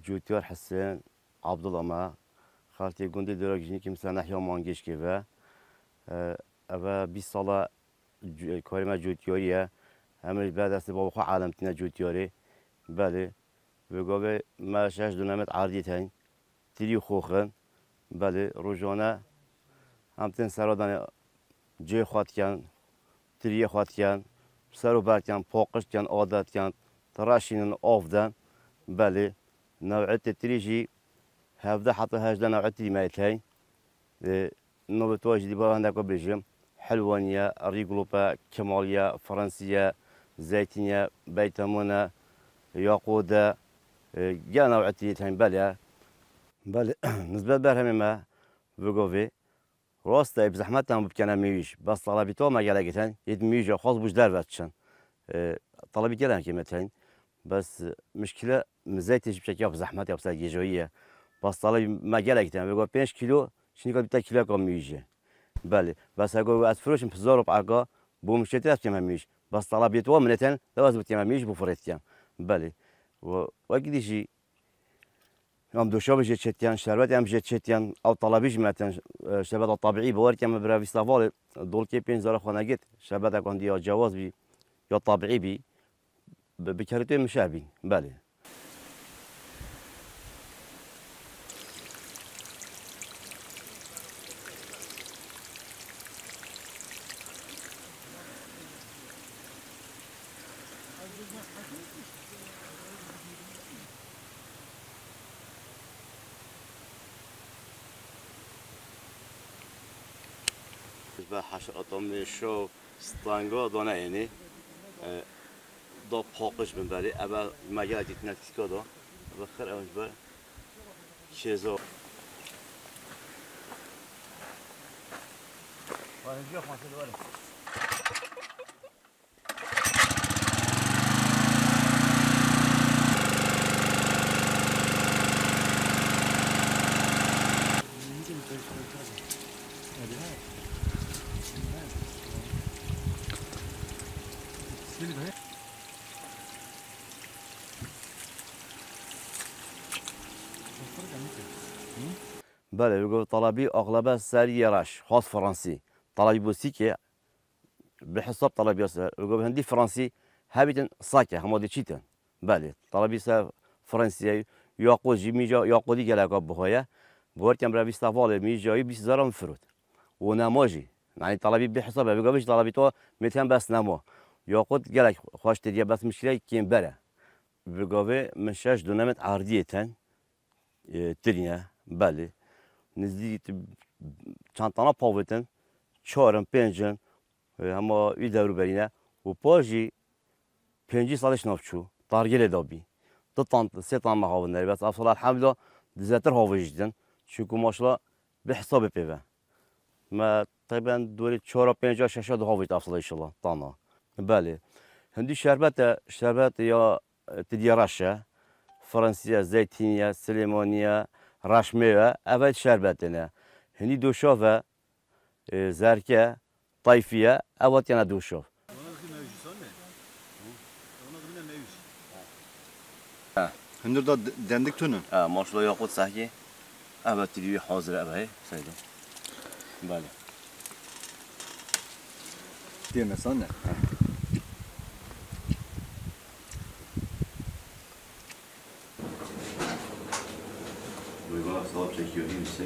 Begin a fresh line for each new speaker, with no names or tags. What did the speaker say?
جوتیار حسین عبدالله ما خالتي گوندی دراجینی که مثلا نحیا مانگیش که و اوا 20 ساله کاری ما جوتیاریه همش بعد از بابا خو عالم تینا جوتیاری بله بگو ما شش دونمت عادی تین تری خوخن بله روزانه هم تن سرادان جه خواهد کن تری خواهد کن سر و برد کن پاکش کن عادت کن تراشین آفدن بله نوعیت تریجی 17 حتى 18 نوعیت تری میتین نوبتواج دی با هندکو بجم حلوانية ريغلوبا كمالية فرنسية زيتينية بيتمونة ياقودة جا نوع تيتين بله نسبة برهم ما بقوي راسته بزحمت هم بکنم میویش بس طلبی تو ما گلگتن یه میویش خاص بوش در وقتشن طلبی کردن که متین بس مشكلة مزيتش بشكل بزحمت یا بسال جویه بس طلبی ما گلگتن بقول 5 كيلو شنو قال 2 كيلو كم میویشه بله بس اگه از فروشم بزارو بعقا بومشتي أفكر ميش بس طلبيت ومنتين لازم بتيم ميش بفريتيام بله وأكيد شيء يوم دوشابش جتشتيان شربت يوم جتشتيان أو طلبيش مثلا شربت الطبيعي بورك يوم برا فيستافال دول كي بينزل خانة جت شربت أكون دي جواز بي يا طبيعي بي بكرتين مشابه بله به حشرات میشو ستانگا دانه اینی دا پاکش بنبری اول مگر دیدن تیکا دا بخیر اونج بر چیزا وانجا خاطر داره بله بگو طلبی اغلب سری راش خاص فرنسي طلبي بوسيكي بحساب طلبي بگو هندي فرنسي هبيتن ساكه هم دي تشيتن بله طلبي سر فرنسي ياقوت جي ميجا ياقودي جلاكا بهايه بوركم برا بيستافال ميجاي 20000 مفروت ونماجي يعني طلبي بحساب بگو بيش طلبي تو 200 بس نما ياقوت جلاك خوش تدي بس مشكله كيم بره بگو من شش دونمت عرديتن ترينا بله نزدیک چند تا پاوتن چهارم پنجم اما ای دارو برینه و پاجی 5 سالش نافچو تارگل دابی دو تان سه تان مهاون داری بس افسال الحمدلله زیادتر هاویجدن چون ماشلا به حساب پیوه ما تقریبا دوری 4 5 6 دو هاویج افسال ان شاء الله تانا بله هندی شربت یا تدیراشه فرانسیه زیتونیه سلیمانیه رشمه اول شربتنه هنی دوشافه زرکه طایفیه اوت یعنی دوشاف
هندر دا دندک تونن
ماشلا یاقوت صحیح اول تریوی حاضر اوه سیدم بله
دیه مثلا
صاحب چکیاری میشه